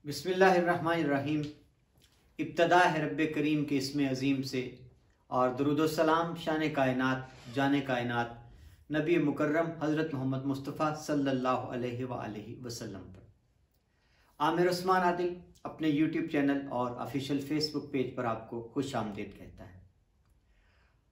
बिस्मिल्लाहिर्रहमानिर्रहीम। इब्तदा है रब्बे करीम के इसमें अजीम से और दुरूद सलाम शान कायनात जाने कायनात नबी मुकर्रम हज़रत मोहम्मद मुस्तफ़ा सल्लल्लाहु अलैहि वसल्लम पर। आमिर उस्मान आदिल अपने यूट्यूब चैनल और ऑफिशियल फेसबुक पेज पर आपको खुश आमदीद कहता है।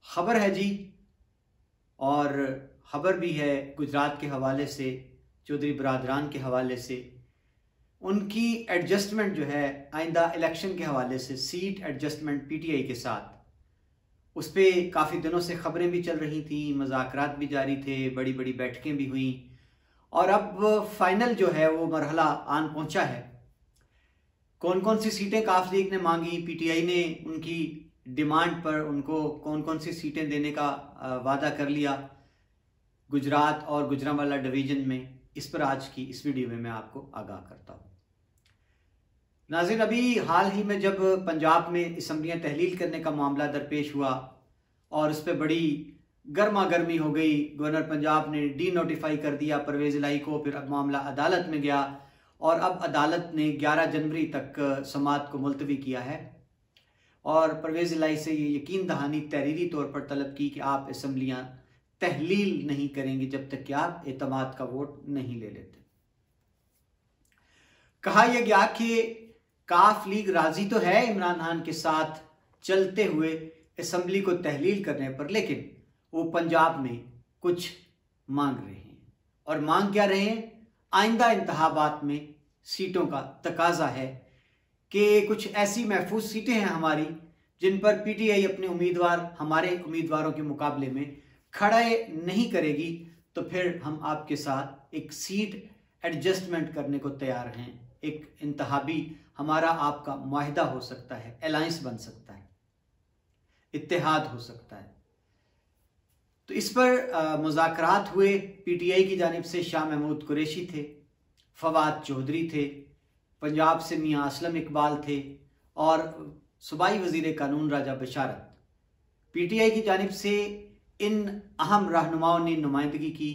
ख़बर है जी, और ख़बर भी है गुजरात के हवाले से, चौधरी बरादरान के हवाले से। उनकी एडजस्टमेंट जो है आइंदा इलेक्शन के हवाले से, सीट एडजस्टमेंट पीटीआई के साथ, उस पर काफ़ी दिनों से ख़बरें भी चल रही थी, मुज़ाकरात भी जारी थे, बड़ी बड़ी बैठकें भी हुई और अब फाइनल जो है वो मरहला आन पहुंचा है। कौन कौन सी सीटें काफ लीग ने मांगी, पीटीआई ने उनकी डिमांड पर उनको कौन कौन सी सीटें देने का वादा कर लिया गुजरात और गुजरांवाला डिवीज़न में, इस पर आज की इस वीडियो में मैं आपको आगाह करता हूँ। नाज़रीन, अभी हाल ही में जब पंजाब में असम्बलियाँ तहलील करने का मामला दरपेश हुआ और उस पर बड़ी गर्मा गर्मी हो गई, गवर्नर पंजाब ने डी नोटिफाई कर दिया परवेज़ इलाही को, फिर अब मामला अदालत में गया और अब अदालत ने 11 जनवरी तक समाअत को मुलतवी किया है और परवेज़ इलाही से ये यकीन दहानी तहरीरी तौर पर तलब की कि आप असम्बलियाँ तहलील नहीं करेंगे जब तक कि आप एतमाद का वोट नहीं ले लेते। कहा यह गया कि काफ लीग राजी तो है इमरान खान के साथ चलते हुए असम्बली को तहलील करने पर, लेकिन वो पंजाब में कुछ मांग रहे हैं। और मांग क्या रहे हैं? आइंदा इंतखाबात में सीटों का तकाजा है कि कुछ ऐसी महफूज सीटें हैं हमारी जिन पर पीटीआई अपने उम्मीदवार हमारे उम्मीदवारों के मुकाबले में खड़े नहीं करेगी, तो फिर हम आपके साथ एक सीट एडजस्टमेंट करने को तैयार हैं। एक इंतहाबी हमारा आपका मुआहिदा हो सकता है, अलायंस बन सकता है, इत्तेहाद हो सकता है। तो इस पर मुज़ाकरात हुए। पीटीआई की जानिब से शाह महमूद कुरैशी थे, फवाद चौधरी थे, पंजाब से मियाँ असलम इकबाल थे और सूबाई वज़ीर कानून राजा बशारत। पीटीआई की जानिब से इन अहम रहनुमाओं ने नुमाइंदगी की,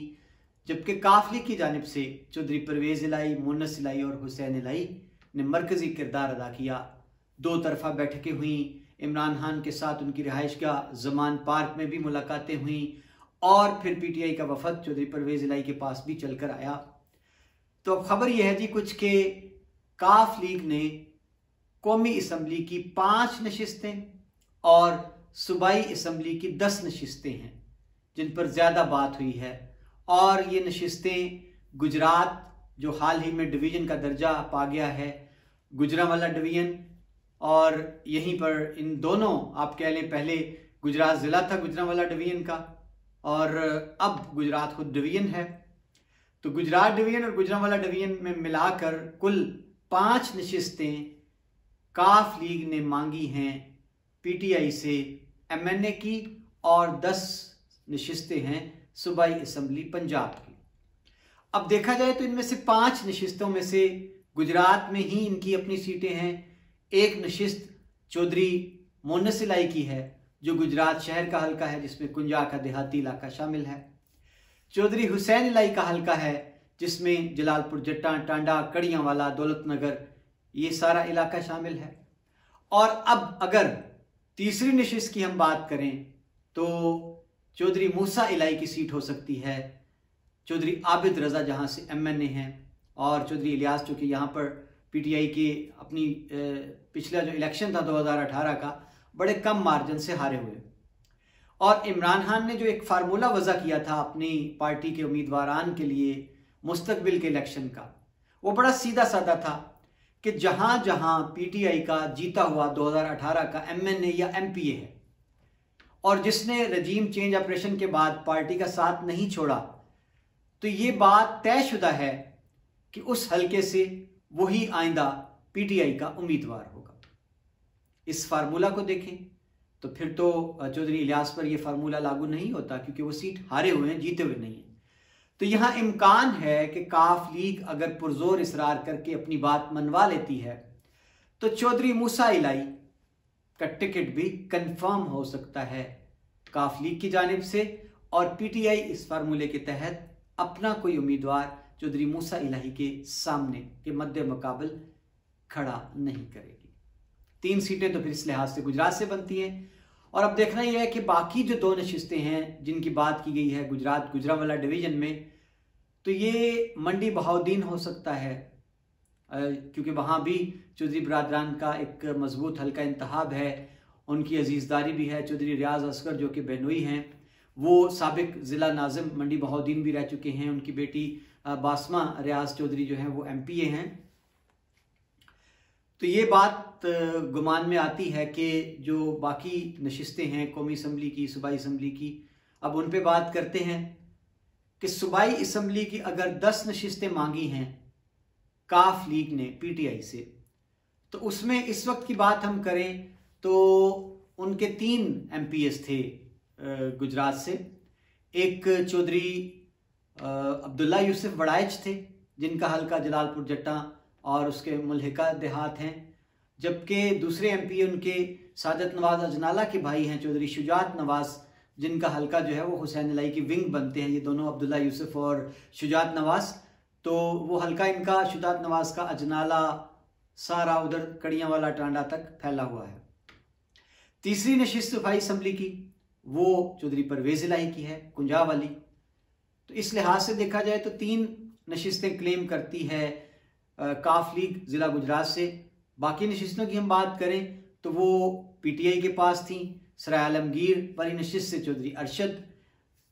जबकि काफ लीग की जानिब से चौधरी परवेज़ इलाही, मुन्नस इलाही और हुसैन इलाही ने मरकज़ी किरदार अदा किया। 2 तरफ़ा बैठकें हुई, इमरान खान के साथ उनकी रिहाइशगाह ज़मान पार्क में भी मुलाकातें हुई और फिर पीटीआई का वफद चौधरी परवेज़ इलाही के पास भी चलकर आया। तो अब खबर यह है जी कुछ के काफ लीग ने कौमी असम्बली की 5 नशिस्तें और सूबाई असम्बली की 10 नशिस्तें हैं जिन पर ज़्यादा बात हुई है। और ये नशिस्तें गुजरात, जो हाल ही में डिवीज़न का दर्जा पा गया है, गुजरांवाला डिवीज़न, और यहीं पर इन दोनों आप कह लें, पहले गुजरात ज़िला था गुजरांवाला डिवीज़न का और अब गुजरात खुद डिवीज़न है। तो गुजरात डिवीज़न और गुजरांवाला डिवीज़न में मिलाकर कुल 5 नशिस्तें काफ लीग ने मांगी हैं पीटीआई से एमएनए की और 10 नशिस्तें हैं सूबाई असम्बली पंजाब की। अब देखा जाए तो इनमें से 5 नशिस्तों में से गुजरात में ही इनकी अपनी सीटें हैं। एक नशिस्त चौधरी मुन्नस इलाही की है जो गुजरात शहर का हल्का है, जिसमें कुंजा का देहाती इलाका शामिल है। चौधरी हुसैन इलाही का हल्का है जिसमें जलालपुर जट्टा, टांडा, कड़ियांवाला, दौलतनगर, ये सारा इलाका शामिल है। और अब अगर तीसरी नशिस्त की हम बात करें तो चौधरी मूसा इलाही की सीट हो सकती है, चौधरी आबिद रजा जहां से एमएनए हैं, और चौधरी इलियास जो कि यहाँ पर पीटीआई के अपनी पिछला जो इलेक्शन था 2018 का बड़े कम मार्जिन से हारे हुए। और इमरान खान ने जो एक फार्मूला वज़ा किया था अपनी पार्टी के उम्मीदवारान के लिए मुस्तकबिल के इलेक्शन का, वो बड़ा सीधा साधा था कि जहां जहां पीटीआई का जीता हुआ 2018 का एमएनए या एमपीए है और जिसने रजीम चेंज ऑपरेशन के बाद पार्टी का साथ नहीं छोड़ा, तो ये बात तयशुदा है कि उस हलके से वही आइंदा पीटीआई का उम्मीदवार होगा। इस फार्मूला को देखें तो फिर तो चौधरी इलियास पर यह फार्मूला लागू नहीं होता क्योंकि वो सीट हारे हुए हैं, जीते हुए नहीं हैं। तो यहाँ इम्कान है कि काफ लीग अगर पुरजोर इसरार करके अपनी बात मनवा लेती है तो चौधरी मूसा इलाही का टिकट भी कंफर्म हो सकता है काफ लीग की जानिब से और पीटीआई इस फार्मूले के तहत अपना कोई उम्मीदवार चौधरी मूसा इलाही के सामने के मद्दे मुकाबल खड़ा नहीं करेगी। 3 सीटें तो फिर इस लिहाज से गुजरात से बनती हैं। और अब देखना यह है कि बाकी जो 2 नशिस्तें हैं जिनकी बात की गई है गुजरात गुजरांवाला डिवीजन में, तो ये मंडी बहाउद्दीन हो सकता है, क्योंकि वहाँ भी चौधरी बरादरान का एक मजबूत हल्का इंतखाब है, उनकी अजीज़दारी भी है। चौधरी रियाज असगर जो कि बेनोई हैं, वो साबिक ज़िला नाज़िम मंडी बहाउद्दीन भी रह चुके हैं। उनकी बेटी बासमा रियाज चौधरी जो हैं वो MPA हैं। तो ये बात गुमान में आती है कि जो बाकी नशिस्तें हैं कौमी असम्बली की, सूबाई असम्बली की, अब उन पे बात करते हैं कि सूबाई असम्बली की अगर 10 नशिस्तें मांगी हैं काफ लीग ने PTI से, तो उसमें इस वक्त की बात हम करें तो उनके 3 MPs थे गुजरात से। एक चौधरी अब्दुल्ला यूसुफ वड़ाइच थे जिनका हल्का जलालपुर जट्टा और उसके मुल्हिका देहात हैं, जबकि दूसरे MP उनके सादत नवाज अजनाला के भाई हैं चौधरी शुजात नवाज, जिनका हल्का जो है वो हुसैन अलाई की विंग बनते हैं। ये दोनों अब्दुल्ला यूसुफ और शुजात नवाज, तो वो हल्का इनका शुजात नवाज का अजनाला सारा उधर कड़ियाँ वाला टांडा तक फैला हुआ है। तीसरी नशिस्त सूबाई असम्बली की वो चौधरी परवेज इलाही की है, कुंजा वाली। तो इस लिहाज से देखा जाए तो 3 नशिस्तें क्लेम करती है काफ लीग ज़िला गुजरात से। बाकी नशिस्तों की हम बात करें तो वो PTI के पास थी। सराय आलमगीर वाली नशिस्त से चौधरी अरशद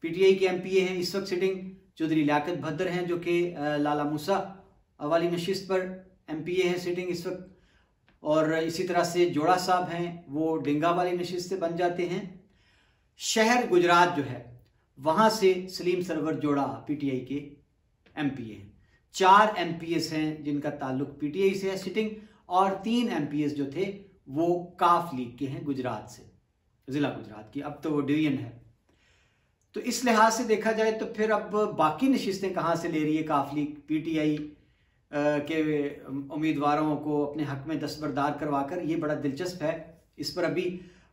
PTI के MPA हैं इस वक्त सिटिंग। चौधरी लियाकत भद्र हैं जो कि लाला मूसा वाली नशिस्त पर MPA हैं सिटिंग इस वक्त। और इसी तरह से जोड़ा साहब हैं, वो डिंगा वाली नशिस्त से बन जाते हैं। शहर गुजरात जो है वहाँ से सलीम सरवर जोड़ा PTI के MPA हैं। 4 MPs हैं जिनका ताल्लुक PTI से है सिटिंग, और 3 MPs जो थे वो काफ लीग के हैं गुजरात से, ज़िला गुजरात की, अब तो वो डिवीजन है। तो इस लिहाज से देखा जाए तो फिर अब बाकी नशिस्तें कहाँ से ले रही है काफ लीग PTI के उम्मीदवारों को अपने हक में दस्तबरदार करवाकर, ये बड़ा दिलचस्प है। इस पर अभी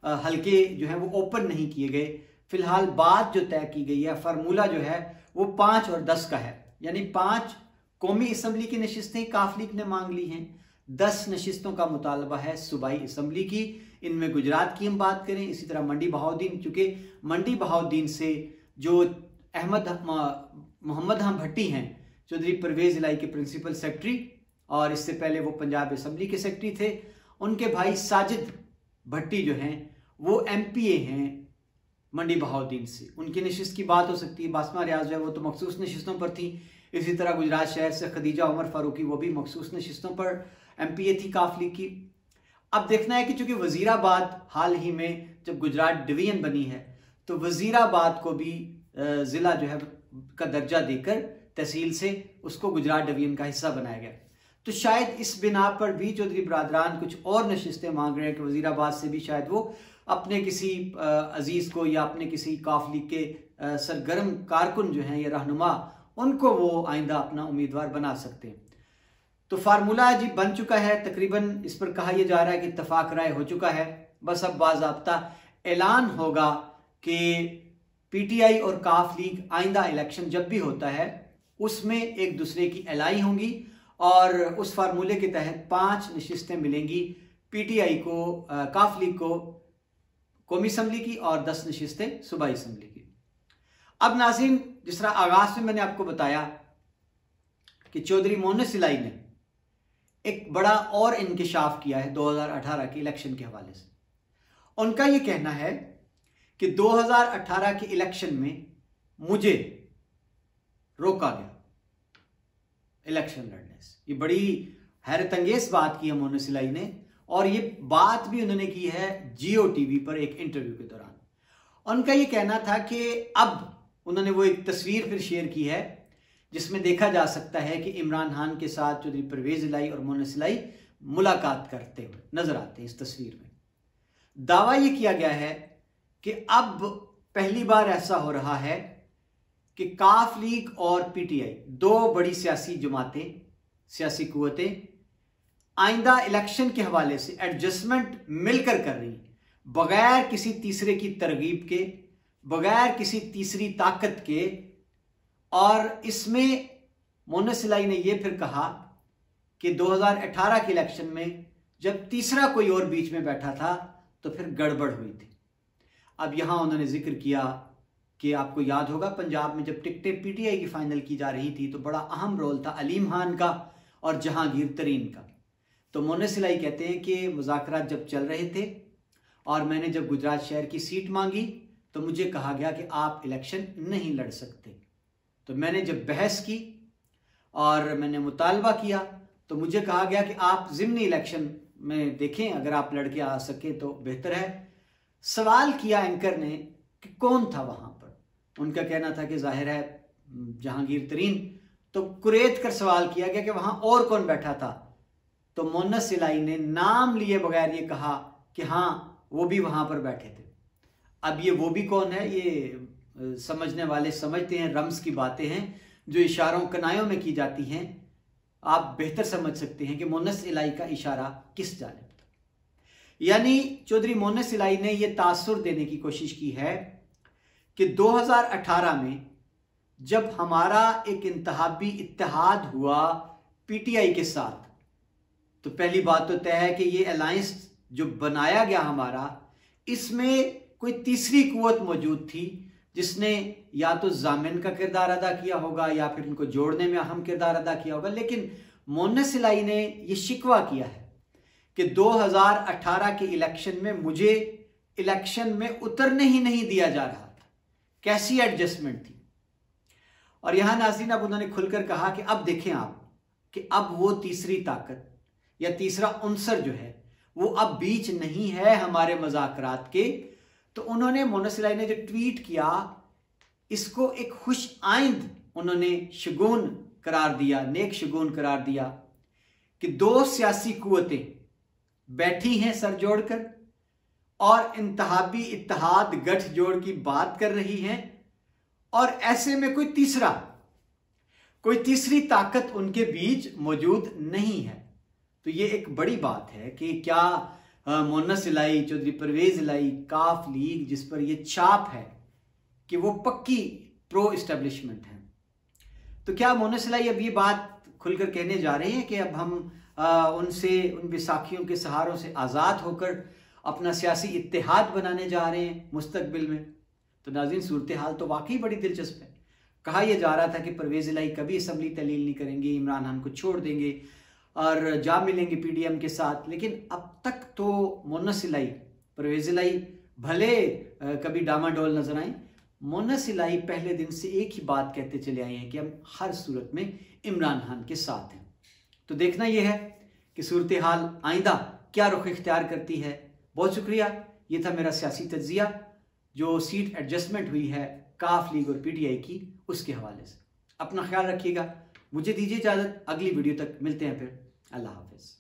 हल्के जो हैं वो ओपन नहीं किए गए। फिलहाल बात जो तय की गई है, फार्मूला जो है वो 5 और 10 का है, यानी 5 कौमी असम्बली की नशिस्तें काफ लीग ने मांग ली हैं, 10 नशिस्तों का मुतालबा है सूबाई असम्बली की। इनमें गुजरात की हम बात करें, इसी तरह मंडी बहाउद्दीन, चूंकि मंडी बहाउद्दीन से जो मोहम्मद हम भट्टी हैं चौधरी परवेज इलाही के प्रिंसिपल सेक्रेटरी, और इससे पहले वो पंजाब असम्बली के सेक्रेटरी थे, उनके भाई साजिद भट्टी जो हैं वो MPA हैं मंडी बहाउद्दीन से। उनकी नशिस्त की बात हो सकती है। बासमा रियाज जो है वो तो मखसूस नशिस्तों पर थी। इसी तरह गुजरात शहर से खदीजा उमर फारूकी, वो भी मखसूस नशिस्तों पर MPA थी काफ लीग की। अब देखना है कि चूंकि वजीराबाद हाल ही में जब गुजरात डिवीजन बनी है तो वजीराबाद को भी ज़िला जो है का दर्जा देकर तहसील से उसको गुजरात डिवीजन का हिस्सा बनाया गया। तो शायद इस बिना पर भी चौधरी बरादरान कुछ और नशिस्तें मांग रहे हैं कि वजीराबाद से भी शायद वो अपने किसी अजीज को या अपने किसी काफ लीग के सरगर्म कारकुन जो हैं या रहनुमा, उनको वो आइंदा अपना उम्मीदवार बना सकते हैं। तो फार्मूला जी बन चुका है तकरीबन। इस पर कहा यह जा रहा है कि इत्तफाक राय हो चुका है। बस अब बाज़ाब्ता ऐलान होगा कि PTI और काफ लीग आइंदा इलेक्शन जब भी होता है उसमें एक दूसरे की एलाई होंगी, और उस फार्मूले के तहत 5 नशिस्तें मिलेंगी PTI को, काफ लीग को कौमी असम्बली की, और 10 नशिस्तें सूबाई असम्बली की। अब नाज़रीन, जिस तरह आगाज में मैंने आपको बताया कि चौधरी मोहन्नस इलाही ने एक बड़ा और इंकिशाफ किया है 2018 के इलेक्शन के हवाले से। उनका यह कहना है कि 2018 के इलेक्शन में मुझे रोका गया इलेक्शन लड़ने से। ये बड़ी हैरत अंगेज बात की है मोहन्नस इलाही ने, और ये बात भी उन्होंने की है Jio TV पर एक इंटरव्यू के दौरान। उनका ये कहना था कि अब उन्होंने वो एक तस्वीर फिर शेयर की है जिसमें देखा जा सकता है कि इमरान खान के साथ चौधरी परवेज इलाही और मोहन्नस इलाही मुलाकात करते हुए नजर आते हैं। इस तस्वीर में दावा यह किया गया है कि अब पहली बार ऐसा हो रहा है कि काफ लीग और PTI, 2 बड़ी सियासी जमातें, सियासी कुव्वतें, आइंदा इलेक्शन के हवाले से एडजस्टमेंट मिलकर कर रही, बगैर किसी तीसरे की तरगीब के, बगैर किसी तीसरी ताकत के। और इसमें मोहन्नस इलाही ने यह फिर कहा कि 2018 के इलेक्शन में जब तीसरा कोई और बीच में बैठा था तो फिर गड़बड़ हुई थी। अब यहां उन्होंने जिक्र किया कि आपको याद होगा पंजाब में जब टिकटें पीटीआई की फाइनल की जा रही थी तो बड़ा अहम रोल था अलीम खान का और जहांगीर तरीन का। तो मोनस इलाही कहते हैं कि मुज़ाकरात जब चल रहे थे और मैंने जब गुजरात शहर की सीट मांगी तो मुझे कहा गया कि आप इलेक्शन नहीं लड़ सकते। तो मैंने जब बहस की और मैंने मुतालबा किया तो मुझे कहा गया कि आप ज़िमनी इलेक्शन में देखें, अगर आप लड़के आ सके तो बेहतर है। सवाल किया एंकर ने कि कौन था वहां पर। उनका कहना था कि जाहिर है जहांगीर तरीन। तो कुरेद कर सवाल किया गया कि वहां और कौन बैठा था। तो मोनस इलाही ने नाम लिए बगैर ये कहा कि हाँ वो भी वहां पर बैठे थे। अब ये वो भी कौन है, ये समझने वाले समझते हैं, रम्स की बातें हैं जो इशारों कनायों में की जाती हैं। आप बेहतर समझ सकते हैं कि मोनस इलाही का इशारा किस जानिब था। यानी चौधरी मोनस इलाही ने यह तासुर देने की कोशिश की है कि 2018 में जब हमारा एक इंतहाबी इत्तेहाद हुआ पीटीआई के साथ, तो पहली बात तो तय है कि ये अलायंस जो बनाया गया हमारा, इसमें कोई तीसरी कुव्वत मौजूद थी जिसने या तो जामिन का किरदार अदा किया होगा या फिर इनको जोड़ने में अहम किरदार अदा किया होगा। लेकिन मोनस इलाही ने यह शिकवा किया है कि 2018 के इलेक्शन में मुझे इलेक्शन में उतरने ही नहीं दिया जा रहा था। कैसी एडजस्टमेंट थी। और यहां नाज़रीन अब उन्होंने खुलकर कहा कि अब देखें आप कि अब वो तीसरी ताकत या तीसरा उनसर जो है वो अब बीच नहीं है हमारे मज़ाकरात के। तो उन्होंने मोनस इलाही ने जो ट्वीट किया इसको एक खुश आइंद उन्होंने शगुन करार दिया, नेक शगुन करार दिया कि दो सियासी कुव्वतें बैठी हैं सर जोड़कर और इंतहाबी इत्तेहाद गठजोड़ की बात कर रही हैं और ऐसे में कोई तीसरी ताकत उनके बीच मौजूद नहीं है। तो ये एक बड़ी बात है कि क्या मोनस इलाही, चौधरी परवेज इलाही, काफ लीग जिस पर यह छाप है कि वो पक्की प्रो इस्टेब्लिशमेंट है, तो क्या मोनस इलाही अब ये बात खुलकर कहने जा रहे हैं कि अब हम उन बैसाखियों के सहारों से आज़ाद होकर अपना सियासी इत्तेहाद बनाने जा रहे हैं मुस्तकबिल में? तो नाज़रीन सूरत हाल तो वाकई बड़ी दिलचस्प है। कहा यह जा रहा था कि परवेज इलाही कभी असम्बली तहलील नहीं करेंगे, इमरान खान को छोड़ देंगे और जा मिलेंगे पीडीएम के साथ। लेकिन अब तक तो मोनस इलाही, परवेज इलाही भले कभी डामाडोल नजर आए, मोनस इलाही पहले दिन से एक ही बात कहते चले आए हैं कि हम हर सूरत में इमरान खान के साथ हैं। तो देखना यह है कि सूरत हाल आइंदा क्या रुख इख्तियार करती है। बहुत शुक्रिया। ये था मेरा सियासी तज्जिया जो सीट एडजस्टमेंट हुई है काफ लीग और पीटीआई की, उसके हवाले से। अपना ख्याल रखिएगा। मुझे दीजिए इजाजत, अगली वीडियो तक मिलते हैं फिर। अल्लाह हाफिज।